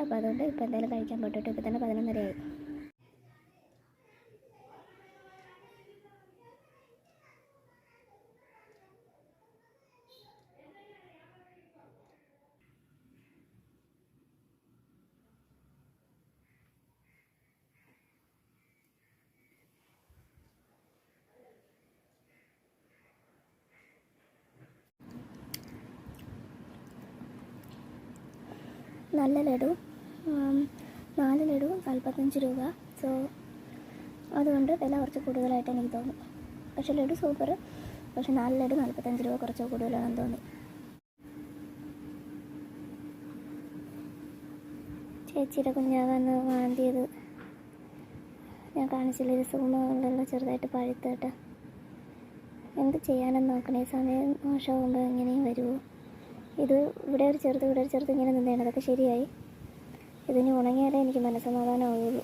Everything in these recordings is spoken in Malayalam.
വിശക്കുന്നുണ്ട്. അപ്പോൾ അതുകൊണ്ട് ഇപ്പോൾ എന്തായാലും കഴിക്കാൻ പോയിട്ട് ഇപ്പോൾ തന്നെ 11:30 ആയി. നല്ല ലഡു 4 ലഡു 45 രൂപ. സോ അതുകൊണ്ട് വില കുറച്ച് കൂടുതലായിട്ട് എനിക്ക് തോന്നി. പക്ഷേ ലഡു സൂപ്പർ. പക്ഷേ 4 ലഡു 45 രൂപ കുറച്ച് കൂടുതലാണെന്ന് തോന്നി. ചേച്ചിയുടെ കുഞ്ഞാവന്ന് വാന്തിയത് ഞാൻ കാണിച്ചില്ല. ഇത് സൂമുകളിലുള്ള ചെറുതായിട്ട് പഴുത്തിട്ട് എന്ത് ചെയ്യാനെന്ന് നോക്കണേ. സമയം മോശമാകുമ്പോൾ എങ്ങനെയും വരുമോ. ഇത് ഇവിടെ ഒരു ചെറുത് ഇങ്ങനെ നിന്നതാണ്. അതൊക്കെ ശരിയായി. ഇതിന് ഉണങ്ങിയാലേ എനിക്ക് മനസ്സമാധാനമാവുള്ളൂ.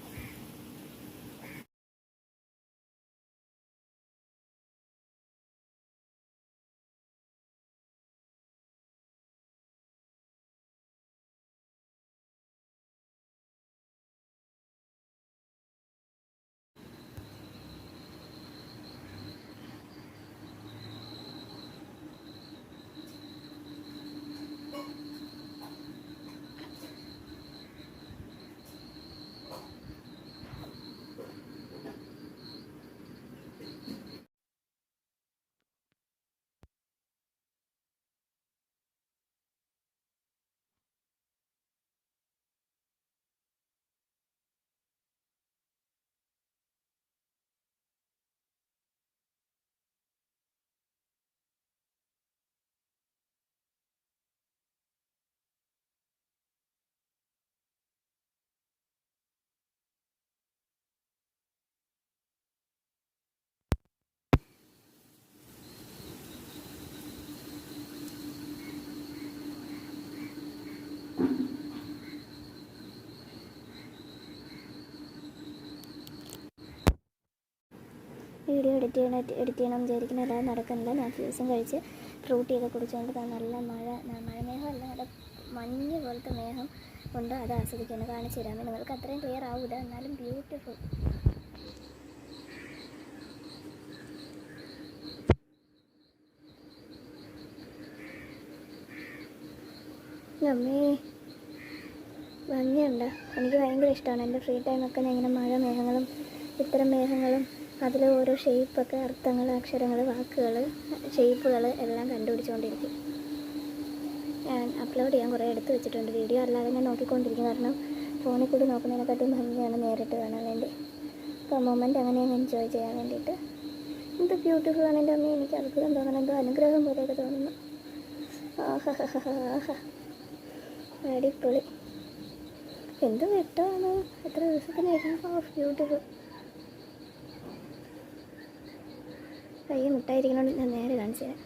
വീഡിയോ എഡിറ്റ് ചെയ്യണം വിചാരിക്കുന്ന എല്ലാം നടക്കുന്നില്ല. ഞാൻ ജ്യൂസും കഴിച്ച് ഫ്രൂട്ടിയൊക്കെ കുടിച്ചുകൊണ്ട് നല്ല മഴമേഘമല്ല, നല്ല മഞ്ഞ് പോലത്തെ മേഘം കൊണ്ട് അത് ആസ്വദിക്കാണ്. കാണിച്ചു തരാം. നിങ്ങൾക്ക് അത്രയും ക്ലിയർ ആവില്ല, എന്നാലും ബ്യൂട്ടിഫുൾ. അമ്മേ ഭംഗിയുണ്ട്. എനിക്ക് ഭയങ്കര ഇഷ്ടമാണ്. എൻ്റെ ഫ്രീ ടൈമൊക്കെ ഞാൻ ഇങ്ങനെ മേഘങ്ങളും ഇത്തരം മേഘങ്ങളും അതിൽ ഓരോ ഷേപ്പൊക്കെ, അർത്ഥങ്ങൾ, അക്ഷരങ്ങൾ, വാക്കുകൾ, ഷേപ്പുകൾ എല്ലാം കണ്ടുപിടിച്ചുകൊണ്ടിരിക്കും. ഞാൻ അപ്ലോഡ് ചെയ്യാൻ കുറേ എടുത്ത് വെച്ചിട്ടുണ്ട് വീഡിയോ. അല്ലാതെ ഞാൻ നോക്കിക്കൊണ്ടിരിക്കും. കാരണം ഫോണിൽ കൂടി നോക്കുന്നതിനെക്കാട്ടും ഭംഗിയാണ് നേരിട്ട് കാണാൻ വേണ്ടി. അപ്പോൾ മൊമെൻ്റ് അങ്ങനെ എൻജോയ് ചെയ്യാൻ വേണ്ടിയിട്ട്. എന്ത് ബ്യൂട്ടിഫുൾ ആണ് എൻ്റെ അമ്മ. എനിക്ക് അത്ഭുതം തോന്നണം, എന്തോ അനുഗ്രഹം പോലെയൊക്കെ തോന്നുന്നു. അടിപൊളി. എന്ത് വെട്ടമാണ്. എത്ര ദിവസത്തിന് ശേഷം. ബ്യൂട്ടിഫുൾ. കയ്യിൽ മുട്ടായിരിക്കണോണ്ട് ഞാൻ നേരെ കാണിച്ചു തരാം.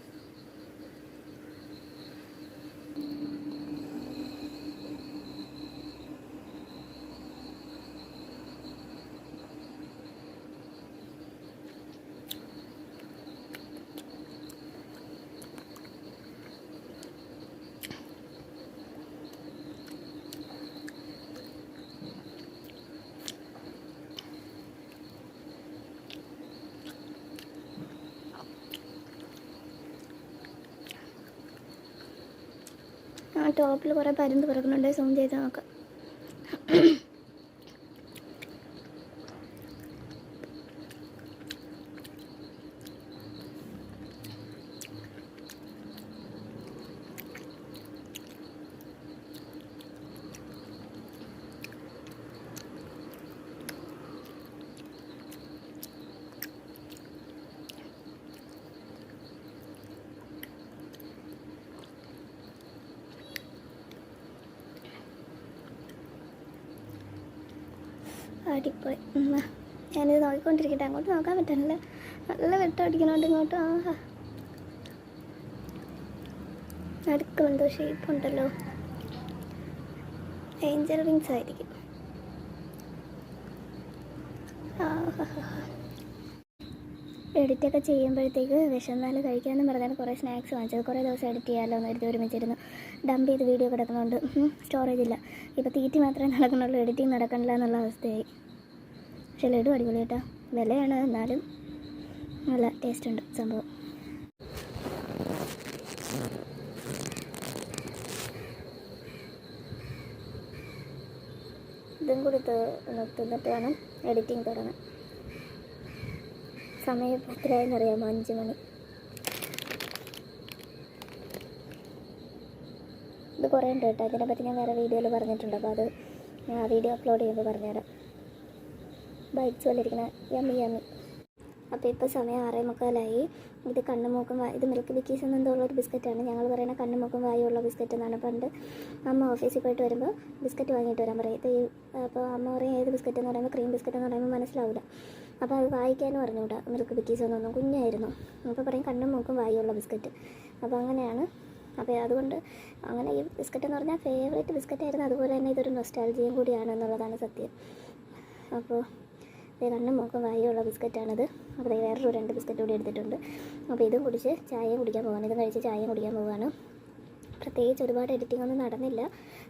ആ ടോപ്പിൽ കുറേ പരുന്ത് പറക്കുന്നുണ്ട്. സൂം ചെയ്ത് നോക്കാം. അടിപ്പോയി. ഞാനിത് നോക്കിക്കൊണ്ടിരിക്കട്ടെ. അങ്ങോട്ട് നോക്കാൻ പറ്റാനില്ല, നല്ല വെട്ടം അടിക്കണോണ്ട് ഇങ്ങോട്ട്. ആഹാ, അടുക്കളെന്തോ ഷേപ്പുണ്ടല്ലോ. ഏഞ്ചൽ വിങ്സ് ആയിരിക്കും. എഡിറ്റൊക്കെ ചെയ്യുമ്പോഴത്തേക്ക് വിശന്നാൽ കഴിക്കാമെന്ന് പറഞ്ഞാൽ കുറേ സ്നാക്സ് വാങ്ങിച്ചത്. കുറേ ദിവസം എഡിറ്റ് ചെയ്യാമല്ലോ എന്ന് കരുതി ഒരുമിച്ചിരുന്നു ഡംപ് ചെയ്ത് വീഡിയോ കിടക്കുന്നുണ്ട്. സ്റ്റോറേജ് ഇല്ല. ഇപ്പോൾ തീറ്റി മാത്രമേ നടക്കണുള്ളൂ, എഡിറ്റിംഗ് നടക്കണില്ല എന്നുള്ള അവസ്ഥയായി. പക്ഷേ ലഡു അടിപൊളി കേട്ടോ, വിലയാണ്, എന്നാലും നല്ല ടേസ്റ്റ് ഉണ്ട് സംഭവം. ഇതും കൂടി തിന്നിട്ട് വേണം എഡിറ്റിംഗ് തുടങ്ങാൻ. സമയം എത്രയായെന്നറിയാമോ? 5 മണി. ഇത് കുറേ ഉണ്ട് കേട്ടോ, ഇതിനെപ്പറ്റി ഞാൻ വേറെ വീഡിയോയിൽ പറഞ്ഞിട്ടുണ്ട്. അപ്പോൾ അത് ഞാൻ ആ വീഡിയോ അപ്ലോഡ് ചെയ്യുമ്പോൾ പറഞ്ഞുതരാം. ബൈറ്റ്സ് പോലെ ഇരിക്കണ യമ്മി യമ്മി. അപ്പോൾ ഇപ്പോൾ സമയം 6:45. ഇത് കണ്ണുമൂക്കും ഇത് മിൽക്ക് ബിക്കീസ് എന്നെന്തോ ഉള്ളൊരു ബിസ്ക്കറ്റാണ്. ഞങ്ങൾ പറയുന്ന കണ്ണുമൂക്കും വായുള്ള ബിസ്ക്കറ്റ് എന്നാണ്. പണ്ട് അമ്മ ഓഫീസിൽ പോയിട്ട് വരുമ്പോൾ ബിസ്ക്കറ്റ് വാങ്ങിയിട്ട് വരാൻ പറയും. അപ്പോൾ അമ്മ പറയും ഏത് ബിസ്ക്കറ്റ് എന്ന് പറയുമ്പോൾ ക്രീം ബിസ്ക്കറ്റ് എന്ന് പറയുമ്പോൾ മനസ്സിലാവില്ല. അപ്പോൾ അത് വായിക്കാനും അറിഞ്ഞൂടാ, മിൽക്ക് ബിക്കീസ് ഒന്നും, കുഞ്ഞായിരുന്നു. അപ്പോൾ പറയും കണ്ണുമൂക്കും വായുള്ള ബിസ്ക്കറ്റ്. അപ്പോൾ അങ്ങനെയാണ്. അപ്പോൾ അതുകൊണ്ട് അങ്ങനെ ഈ ബിസ്ക്കറ്റ് എന്ന് പറഞ്ഞാൽ ഫേവറേറ്റ് ബിസ്ക്കറ്റായിരുന്നു. അതുപോലെ തന്നെ ഇതൊരു നൊസ്റ്റാൾജിയും കൂടിയാണ് എന്നുള്ളതാണ് സത്യം. അപ്പോൾ കണ്ണും മൂക്കും വായുള്ള ബിസ്ക്കറ്റാണിത്. അപ്പോൾ വേറൊരു 2 ബിസ്ക്കറ്റ് കൂടി എടുത്തിട്ടുണ്ട്. അപ്പോൾ ഇതും കുടിച്ച് ചായയും കുടിക്കാൻ പോവാണ്. ഇതും കഴിച്ച് ചായയും കുടിക്കാൻ പോവുകയാണ്. പ്രത്യേകിച്ച് ഒരുപാട് എഡിറ്റിംഗ് ഒന്നും നടന്നില്ല.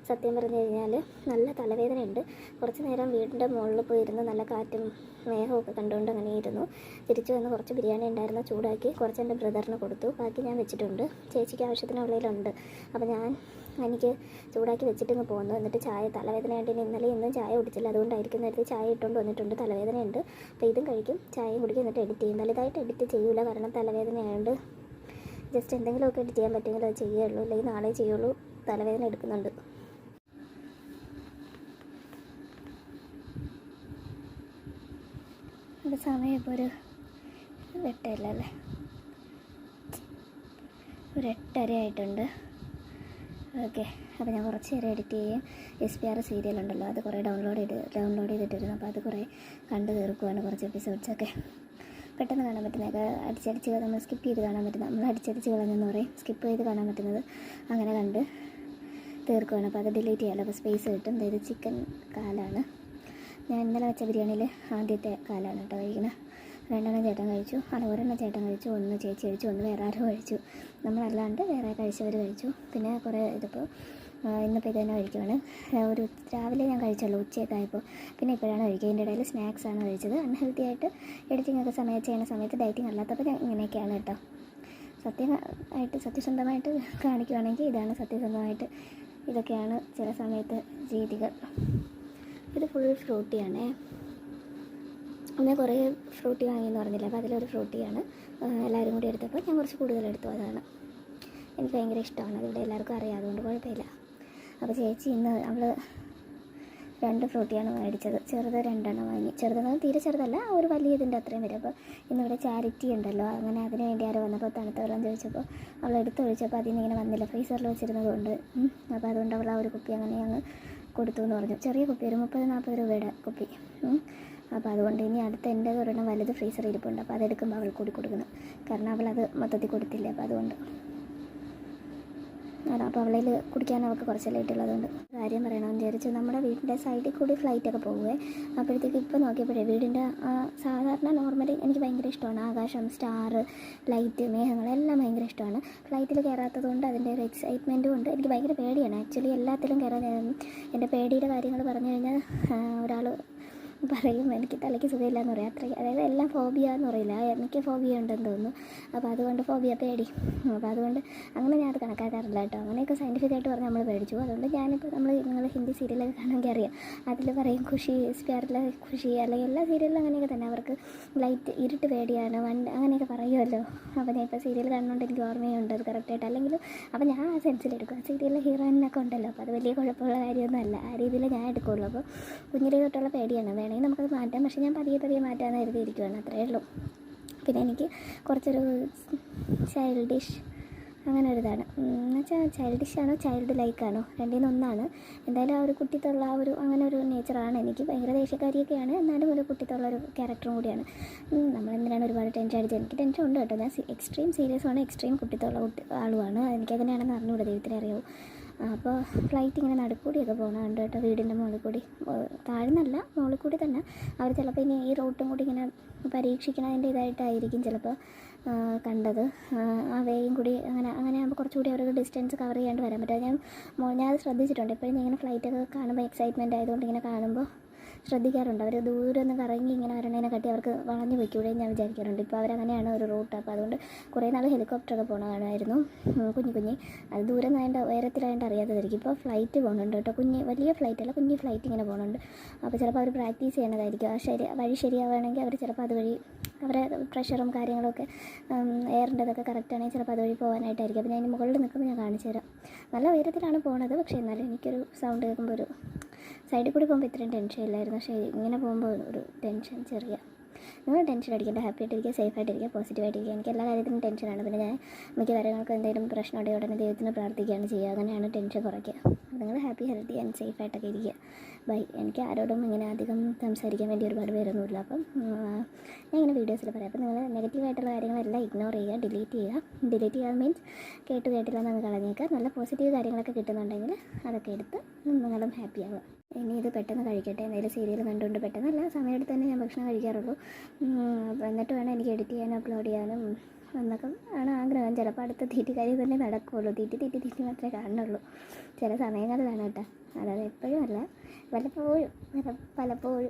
സത്യം പറഞ്ഞു കഴിഞ്ഞാൽ നല്ല തലവേദനയുണ്ട്. കുറച്ച് നേരം വീടിൻ്റെ മുകളിൽ പോയിരുന്ന് നല്ല കാറ്റും മേഘമൊക്കെ കണ്ടുകൊണ്ട് അങ്ങനെ ഇരുന്നു. തിരിച്ചു വന്ന് കുറച്ച് ബിരിയാണി ഉണ്ടായിരുന്നു, ചൂടാക്കി കുറച്ച് എൻ്റെ ബ്രദറിന് കൊടുത്തു. ബാക്കി ഞാൻ വെച്ചിട്ടുണ്ട്, ചേച്ചിക്ക് ആവശ്യത്തിനുള്ളിലുണ്ട്. അപ്പോൾ എനിക്ക് ചൂടാക്കി വെച്ചിട്ടിങ്ങ് പോകുന്നു. എന്നിട്ട് ചായ തലവേദനയായിട്ട് ഇന്നലെ ഇന്നും ചായ കുടിച്ചില്ല, അതുകൊണ്ടായിരിക്കും നേരത്തെ ചായ ഇട്ടുകൊണ്ട് വന്നിട്ടുണ്ട്. തലവേദനയുണ്ട്. അപ്പോൾ ഇതും കഴിക്കും, ചായയും കുടിക്കും, എന്നിട്ട് എഡിറ്റ് ചെയ്യും. വലുതായിട്ട് എഡിറ്റ് ചെയ്യൂല, കാരണം തലവേദനയായതുകൊണ്ട് ജസ്റ്റ് എന്തെങ്കിലുമൊക്കെ എഡിറ്റ് ചെയ്യാൻ പറ്റുമെങ്കിൽ അത് ചെയ്യുള്ളൂ, അല്ലെങ്കിൽ നാളെ ചെയ്യുള്ളൂ. തലവേദന എടുക്കുന്നുണ്ട്. അത് സമയം ഇപ്പോൾ ഒരു 8:00 അല്ലേ, ഒരു 8:30 ആയിട്ടുണ്ട്. ഓക്കെ, അപ്പോൾ ഞാൻ കുറച്ച് നേരം എഡിറ്റ് ചെയ്യും. SPR സീരിയലുണ്ടല്ലോ, അത് കുറേ ഡൗൺലോഡ് ചെയ്തിട്ടിരുന്നു. അപ്പോൾ അത് കുറേ കണ്ടു തീർക്കുവാണ്. കുറച്ച് എപ്പിസോഡ്സൊക്കെ പെട്ടെന്ന് കാണാൻ പറ്റുന്നതൊക്കെ അടിച്ചടിച്ച് നമ്മൾ സ്കിപ്പ് ചെയ്ത് കാണാൻ പറ്റുന്നത്, നമ്മൾ അടിച്ചടിച്ച് കളഞ്ഞെന്ന് പറയും, സ്കിപ്പ് ചെയ്ത് കാണാൻ പറ്റുന്നത് അങ്ങനെ കണ്ട് തീർക്കുവാണ്. അപ്പോൾ അത് ഡിലീറ്റ് ചെയ്യാമല്ലോ, അപ്പോൾ സ്പേസ് കിട്ടും. അതായത് ചിക്കൻ കാലാണ്, ഞാൻ ഇന്നലെ വെച്ച ബിരിയാണിയിൽ ആദ്യത്തെ കാലാണ് കേട്ടോ കഴിക്കുന്നത്. 2 ചേട്ടൻ കഴിച്ചു, അല്ല 1 ചേട്ടൻ കഴിച്ചു, 1 ചേച്ചി കഴിച്ചു, 1 വേറെ ആരും കഴിച്ചു. നമ്മളല്ലാണ്ട് വേറെ കഴിച്ചവർ കഴിച്ചു. പിന്നെ കുറേ ഇതിപ്പോൾ ഇന്നിപ്പോൾ ഇത് തന്നെ കഴിക്കുവാണ്. ഒരു രാവിലെ ഞാൻ കഴിച്ചുള്ളൂ, ഉച്ചയൊക്കെ ആയപ്പോൾ. പിന്നെ ഇപ്പോഴാണ് കഴിക്കുക. ഇതിൻ്റെ ഇടയിൽ സ്നാക്സാണ് കഴിച്ചത്. അൺഹെൽത്തി ആയിട്ട് എഡിറ്റിംഗ് ഒക്കെ ചെയ്യുന്ന സമയത്ത് ഡയറ്റിംഗ് അല്ലാത്തപ്പോൾ ഇങ്ങനെയൊക്കെയാണ് കേട്ടോ. സത്യസന്ധമായിട്ട് കാണിക്കുവാണെങ്കിൽ ഇതാണ് സത്യസന്ധമായിട്ട്. ഇതൊക്കെയാണ് ചില സമയത്ത് രീതികൾ. ഇത് ഫുൾ ഫ്രൂട്ടിയാണേ. ഞാൻ കുറേ ഫ്രൂട്ടി വാങ്ങിയെന്ന് പറഞ്ഞില്ല, അപ്പോൾ അതിലൊരു ഫ്രൂട്ടിയാണ്. എല്ലാവരും കൂടി എടുത്തപ്പോൾ ഞാൻ കുറച്ച് കൂടുതലെടുത്തു. അതാണ് എനിക്ക് ഭയങ്കര ഇഷ്ടമാണ്. അതിവിടെ എല്ലാവർക്കും അറിയാം, അതുകൊണ്ട് കുഴപ്പമില്ല. അപ്പോൾ ചേച്ചി ഇന്ന് അവൾ 2 ഫ്രൂട്ടിയാണ് മേടിച്ചത്. ചെറുത് 2 വാങ്ങി. ചെറുതെന്ന് തീരെ ചെറുതല്ല, ഒരു വലിയ ഇതിൻ്റെ അത്രയും വരും. അപ്പോൾ ഇന്നിവിടെ ചാരിറ്റി ഉണ്ടല്ലോ, അങ്ങനെ അതിന് വേണ്ടി ആരോ വന്നപ്പോൾ തണുത്ത വെള്ളം ചോദിച്ചപ്പോൾ അവൾ എടുത്തൊഴിച്ചപ്പോൾ അതിൽ നിന്ന് ഇങ്ങനെ വന്നില്ല, ഫ്രീസറിൽ വെച്ചിരുന്നതുകൊണ്ട്. അപ്പോൾ അതുകൊണ്ട് അവൾ ആ ഒരു കുപ്പി അങ്ങനെ അങ്ങ് കൊടുത്തു എന്ന് പറഞ്ഞു. ചെറിയ കുപ്പി, ഒരു 30-40 രൂപയുടെ കുപ്പി. അപ്പോൾ അതുകൊണ്ട് ഇനി അടുത്ത എൻ്റെ ഒരെണ്ണം വലുത് ഫ്രീസറിൽ ഇരിപ്പുണ്ട്. അപ്പോൾ അതെടുക്കുമ്പോൾ അവൾ കൂടി കൊടുക്കണം, കാരണം അവളത് മൊത്തത്തിൽ കൊടുത്തില്ല. അപ്പോൾ അതുകൊണ്ട് അപ്പോൾ അവളിൽ കുടിക്കാൻ അവൾക്ക് കുറച്ച് ലേറ്റുള്ളതുകൊണ്ട് കാര്യം പറയണമെന്ന് വിചാരിച്ചു. നമ്മുടെ വീടിൻ്റെ സൈഡിൽ കൂടി ഫ്ലൈറ്റൊക്കെ പോകുവേ. അപ്പോഴത്തേക്ക് ഇപ്പോൾ നോക്കിയപ്പോഴേ വീടിൻ്റെ സാധാരണ നോർമലി എനിക്ക് ഭയങ്കര ഇഷ്ടമാണ് ആകാശം, സ്റ്റാർ, ലൈറ്റ്, മേഘങ്ങളെല്ലാം ഭയങ്കര ഇഷ്ടമാണ്. ഫ്ലൈറ്റിൽ കയറാത്തത് കൊണ്ട് അതിൻ്റെ ഒരു എക്സൈറ്റ്മെൻറ്റും ഉണ്ട്. എനിക്ക് ഭയങ്കര പേടിയാണ് ആക്ച്വലി എല്ലാത്തിലും കയറാൻ. എൻ്റെ പേടിയുടെ കാര്യങ്ങൾ പറഞ്ഞു കഴിഞ്ഞാൽ ഒരാൾ പറയും എനിക്ക് തലയ്ക്ക് സുഖമില്ല എന്ന് പറയും. അതായത് എല്ലാം ഫോബിയ എന്ന് പറയില്ല, എനിക്ക് ഫോബിയ ഉണ്ടെന്ന് തോന്നുന്നു. അപ്പോൾ അതുകൊണ്ട് ഫോബിയ പേടി. അപ്പോൾ അതുകൊണ്ട് അങ്ങനെ ഞാൻ അത് കണക്കാക്കാറില്ല കേട്ടോ. അങ്ങനെയൊക്കെ സയൻറ്റിഫിക്കായിട്ട് പറഞ്ഞ് നമ്മൾ പേടിച്ചു. അതുകൊണ്ട് ഞാനിപ്പോൾ നിങ്ങൾ ഹിന്ദി സീരിയലൊക്കെ കാണുമെങ്കിൽ അറിയാം, അതിൽ പറയും ഖുഷി, സ്പെയറിലെ ഖുഷി, അല്ലെങ്കിൽ എല്ലാ സീരിയലിലും അങ്ങനെയൊക്കെ തന്നെ. അവർക്ക് ലൈറ്റ് ഇരുട്ട് പേടിയാണ്, അങ്ങനെയൊക്കെ പറയുമല്ലോ. അപ്പോൾ ഞാൻ ഇപ്പോൾ സീരിയൽ കാണുന്നതുകൊണ്ട് എനിക്ക് ഓർമ്മയുണ്ട് അത് കറക്റ്റായിട്ട്. അല്ലെങ്കിലും അപ്പോൾ ഞാൻ ആ സെൻസിലെടുക്കും. ആ സീരിയലിലെ ഹീറോയിനൊക്കെ ഉണ്ടല്ലോ, അപ്പോൾ അത് വലിയ കുഴപ്പമുള്ള കാര്യമൊന്നുമല്ല. ആ രീതിയിൽ ഞാൻ എടുക്കുകയുള്ളൂ. അപ്പോൾ കുഞ്ഞിലേ തൊട്ടുള്ള പേടിയാണ്. വേണമെങ്കിൽ നമുക്കത് മാറ്റാം, പക്ഷേ ഞാൻ പതിയെ മാറ്റാമെന്ന് കരുതിയിരിക്കുകയാണ്, അത്രയേ ഉള്ളൂ. പിന്നെ എനിക്ക് കുറച്ചൊരു ചൈൽഡിഷ് അങ്ങനെ ഒരു ഇതാണ് എന്നുവെച്ചാൽ ചൈൽഡിഷാണോ ചൈൽഡ് ലൈക്കാണോ രണ്ടിൽ ഒന്നാണ്. എന്തായാലും ആ ഒരു കുട്ടിത്തുള്ള ആ ഒരു അങ്ങനെ ഒരു നേച്ചറാണ് എനിക്ക്. ഭയങ്കര ദേഷ്യക്കാരിയൊക്കെയാണ്, എന്നാലും ഒരു കുട്ടിത്തുള്ള ഒരു ക്യാരക്ടറും കൂടിയാണ്. നമ്മളെന്തിനാണ് ഒരുപാട് ടെൻഷൻ അടിച്ചത്? എനിക്ക് ടെൻഷൻ ഉണ്ട് കേട്ടോ. ഞാൻ എക്സ്ട്രീം സീരിയസ് ആണ്, എക്സ്ട്രീം കുട്ടിത്തുള്ള ആളുമാണ്. എനിക്കങ്ങനെയാണെന്ന് അറിഞ്ഞുകൂടെ, ദൈവത്തിനെ അറിയാവൂ. അപ്പോൾ ഫ്ലൈറ്റ് ഇങ്ങനെ നടുക്കൂടിയൊക്കെ പോകുന്നുണ്ട് കേട്ടോ, വീടിൻ്റെ മുകളിൽ കൂടി. താഴ്ന്നല്ല, മുകളിൽ കൂടി തന്നെ. അവർ ചിലപ്പോൾ ഇനി ഈ റൂട്ടും കൂടി ഇങ്ങനെ പരീക്ഷിക്കണതിൻ്റെ ഇതായിട്ടായിരിക്കും ചിലപ്പോൾ കണ്ടത്. ആ വേയും കൂടി അങ്ങനെ ആകുമ്പോൾ കുറച്ചുകൂടി അവർക്ക് ഡിസ്റ്റൻസ് കവർ ചെയ്യാണ്ട് വരാൻ പറ്റും. ഞാനത് ശ്രദ്ധിച്ചിട്ടുണ്ട്. എപ്പോഴും ഞാൻ ഇങ്ങനെ ഫ്ലൈറ്റൊക്കെ കാണുമ്പോൾ എക്സൈറ്റ്മെൻറ്റ് ആയതുകൊണ്ട് ഇങ്ങനെ കാണുമ്പോൾ ശ്രദ്ധിക്കാറുണ്ട്. അവർ ദൂരെ നിന്ന് കറങ്ങി ഇങ്ങനെ വരണതിനെക്കാട്ടി അവർക്ക് വളഞ്ഞു വയ്ക്കൂടെ ഞാൻ വിചാരിക്കാറുണ്ട്. ഇപ്പോൾ അവരങ്ങനെയാണ് ഒരു റൂട്ട്. അപ്പോൾ അതുകൊണ്ട് കുറേ നാൾ ഹെലികോപ്റ്ററൊക്കെ പോകണമായിരുന്നു കുഞ്ഞ് അത് ദൂരെ നിന്നായതുകൊണ്ട് ഉയരത്തിലായതുകൊണ്ട് അറിയാത്തതായിരിക്കും. ഇപ്പോൾ ഫ്ലൈറ്റ് പോകുന്നുണ്ട് കേട്ടോ, വലിയ ഫ്ലൈറ്റ് അല്ല, കുഞ്ഞ് ഫ്ലൈറ്റ് ഇങ്ങനെ പോകുന്നുണ്ട്. അപ്പോൾ ചിലപ്പോൾ അവർ പ്രാക്ടീസ് ചെയ്യണതായിരിക്കും. വഴി ശരിയാവുകയാണെങ്കിൽ അവർ ചിലപ്പോൾ അതുവഴി അവരെ പ്രഷറും കാര്യങ്ങളൊക്കെ എയറിൻ്റെതൊക്കെ കറക്റ്റാണെങ്കിൽ ചിലപ്പോൾ അതുവഴി പോകാനായിട്ടായിരിക്കും. അപ്പോൾ ഞാൻ മുകളിൽ നിൽക്കുമ്പോൾ ഞാൻ കാണിച്ചു തരാം. നല്ല ഉയരത്തിലാണ് പോണത്. പക്ഷേ എന്നാലും എനിക്കൊരു സൗണ്ട് കേൾക്കുമ്പോൾ ഒരു സൈഡിൽ കൂടി പോകുമ്പോൾ ഇത്രയും ടെൻഷൻ ഇല്ലായിരുന്നു. പക്ഷേ ഇങ്ങനെ പോകുമ്പോൾ ഒരു ടെൻഷൻ ചെറിയ. നിങ്ങൾ ടെൻഷൻ അടിക്കേണ്ട, ഹാപ്പി ആയിട്ടിരിക്കുക, സേഫായിട്ടിരിക്കുക, പോസിറ്റീവായിട്ടിരിക്കുക. എനിക്ക് എല്ലാ കാര്യത്തിനും ടെൻഷനാണ്. പിന്നെ ഞാൻ മിക്ക കാര്യങ്ങൾക്ക് എന്തെങ്കിലും പ്രശ്നം ഉണ്ടെങ്കിൽ ഉടനെ ദൈവത്തിന് പ്രാർത്ഥിക്കുകയാണ് ചെയ്യുക. അങ്ങനെയാണ് ടെൻഷൻ കുറയ്ക്കുക. നിങ്ങൾ ഹാപ്പി, ഹെൽത്തി ആൻഡ് സേഫായിട്ടൊക്കെ ഇരിക്കുക. ബൈ. എനിക്ക് ആരോടും ഇങ്ങനെ അധികം സംസാരിക്കാൻ വേണ്ടി ഒരുപാട് പേരൊന്നുമില്ല. അപ്പം ഞാൻ ഇങ്ങനെ വീഡിയോസിൽ പറയാം. അപ്പോൾ നിങ്ങൾ നെഗറ്റീവായിട്ടുള്ള കാര്യങ്ങളെല്ലാം ഇഗ്നോർ ചെയ്യുക, ഡിലീറ്റ് ചെയ്യുക മീൻസ് കേട്ടില്ല എന്നങ്ങ് കളഞ്ഞേക്കുക. നല്ല പോസിറ്റീവ് കാര്യങ്ങളൊക്കെ കിട്ടുന്നുണ്ടെങ്കിൽ അതൊക്കെ എടുത്ത് നിങ്ങളും ഹാപ്പി ആവുക. ഇനി ഇത് പെട്ടെന്ന് കഴിക്കട്ടെ. എന്തെങ്കിലും സീരിയൽ കണ്ടുകൊണ്ട് പെട്ടെന്നല്ല, സമയത്ത് തന്നെ ഞാൻ ഭക്ഷണം കഴിക്കാറുള്ളൂ. എന്നിട്ട് വേണം എനിക്ക് എഡിറ്റ് ചെയ്യാനും അപ്ലോഡ് ചെയ്യാനും എന്നൊക്കെ ആണ് ആഗ്രഹം. ചിലപ്പോൾ അടുത്ത തീറ്റി കാര്യം തന്നെ നടക്കുകയുള്ളൂ. തീറ്റി മാത്രമേ കാണുന്നുള്ളൂ ചില സമയങ്ങളിലാണ് കേട്ടോ. അല്ലാതെ എപ്പോഴും അല്ല, പലപ്പോഴും.